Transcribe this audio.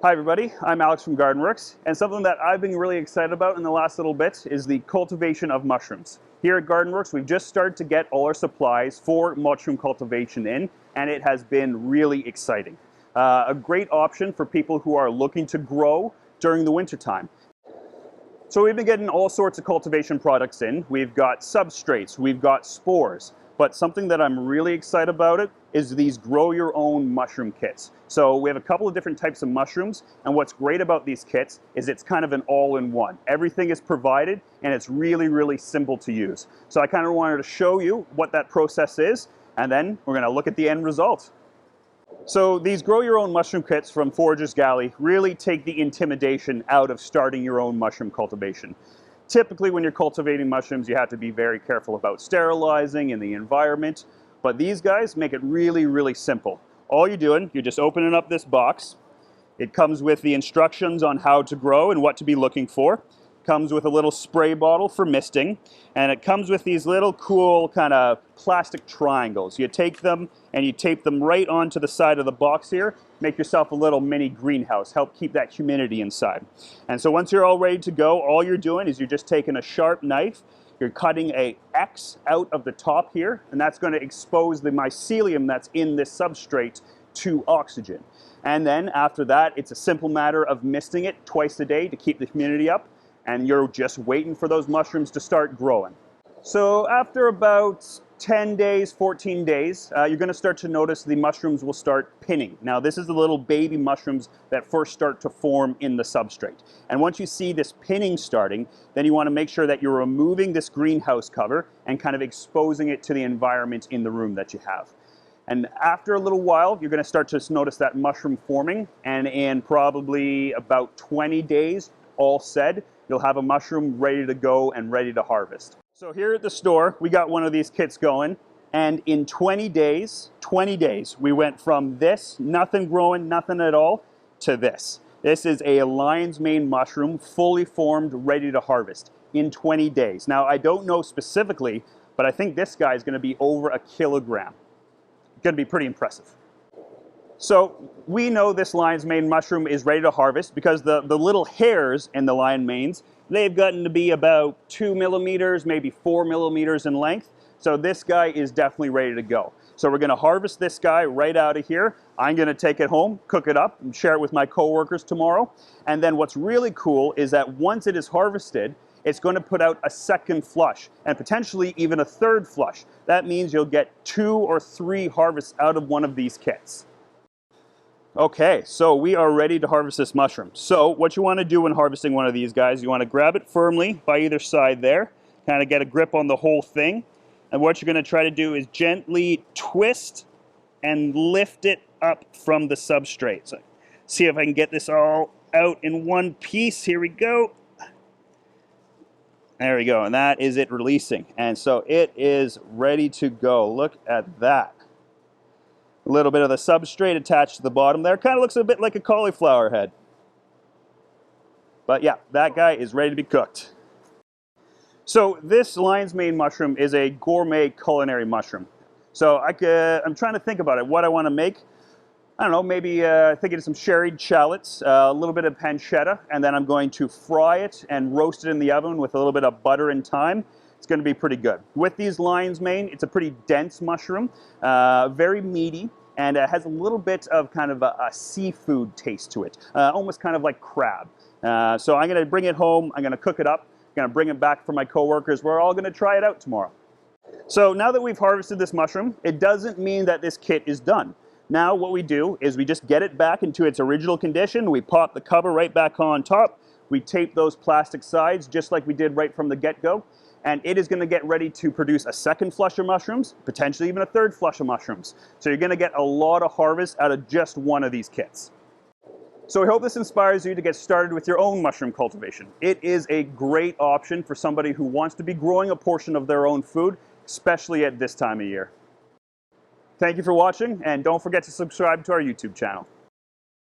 Hi everybody, I'm Alex from Gardenworks, and something that I've been really excited about in the last little bit is the cultivation of mushrooms. Here at Gardenworks, we've just started to get all our supplies for mushroom cultivation in, and it has been really exciting. A great option for people who are looking to grow during the wintertime. So we've been getting all sorts of cultivation products in. We've got substrates, we've got spores, but something that I'm really excited about it is these grow your own mushroom kits. So we have a couple of different types of mushrooms, and what's great about these kits is it's kind of an all-in-one. Everything is provided and it's really, really simple to use. So I kind of wanted to show you what that process is, and then we're going to look at the end result. So these grow your own mushroom kits from Forager's Galley really take the intimidation out of starting your own mushroom cultivation. Typically when you're cultivating mushrooms, you have to be very careful about sterilizing and the environment, but these guys make it really, really simple. All you're doing, you're just opening up this box. It comes with the instructions on how to grow and what to be looking for. Comes with a little spray bottle for misting, and it comes with these little cool kind of plastic triangles. You take them and you tape them right onto the side of the box here. Make yourself a little mini greenhouse, help keep that humidity inside. And so once you're all ready to go, all you're doing is you're just taking a sharp knife, you're cutting a X out of the top here, and that's going to expose the mycelium that's in this substrate to oxygen. And then after that, it's a simple matter of misting it twice a day to keep the humidity up, and you're just waiting for those mushrooms to start growing. So after about 10 days, 14 days, you're going to start to notice the mushrooms will start pinning. Now this is the little baby mushrooms that first start to form in the substrate. And once you see this pinning starting, then you want to make sure that you're removing this greenhouse cover and kind of exposing it to the environment in the room that you have. And after a little while, you're going to start to notice that mushroom forming, and in probably about 20 days, all said, you'll have a mushroom ready to go and ready to harvest. So here at the store, we got one of these kits going, and in 20 days, we went from this, nothing growing, nothing at all, to this. This is a lion's mane mushroom, fully formed, ready to harvest in 20 days. Now, I don't know specifically, but I think this guy is going to be over a kilogram. Going to be pretty impressive. So we know this lion's mane mushroom is ready to harvest because the little hairs in the lion manes, they've gotten to be about 2 millimeters, maybe 4 millimeters in length. So this guy is definitely ready to go. So we're going to harvest this guy right out of here. I'm going to take it home, cook it up, and share it with my coworkers tomorrow. And then what's really cool is that once it is harvested, it's going to put out a second flush and potentially even a third flush. That means you'll get 2 or 3 harvests out of one of these kits. Okay, so we are ready to harvest this mushroom. So what you want to do when harvesting one of these guys, you want to grab it firmly by either side there, kind of get a grip on the whole thing. And what you're going to try to do is gently twist and lift it up from the substrate. So see if I can get this all out in one piece. Here we go. There we go, and that is it releasing. And so it is ready to go. Look at that. A little bit of the substrate attached to the bottom there. Kind of looks a bit like a cauliflower head. But yeah, that guy is ready to be cooked. So this lion's mane mushroom is a gourmet culinary mushroom. So I'm trying to think about it, what I want to make. I don't know, maybe thinking of some sherried shallots, a little bit of pancetta, and then I'm going to fry it and roast it in the oven with a little bit of butter and thyme. It's going to be pretty good. With these lion's mane, it's a pretty dense mushroom, very meaty, and it has a little bit of kind of a seafood taste to it, almost kind of like crab. So I'm going to bring it home, I'm going to cook it up, I'm going to bring it back for my coworkers. We're all going to try it out tomorrow. So now that we've harvested this mushroom, it doesn't mean that this kit is done. Now what we do is we just get it back into its original condition, we pop the cover right back on top, we tape those plastic sides just like we did right from the get-go, and it is going to get ready to produce a second flush of mushrooms, potentially even a third flush of mushrooms. So you're going to get a lot of harvest out of just one of these kits. So I hope this inspires you to get started with your own mushroom cultivation. It is a great option for somebody who wants to be growing a portion of their own food, especially at this time of year. Thank you for watching, and don't forget to subscribe to our YouTube channel.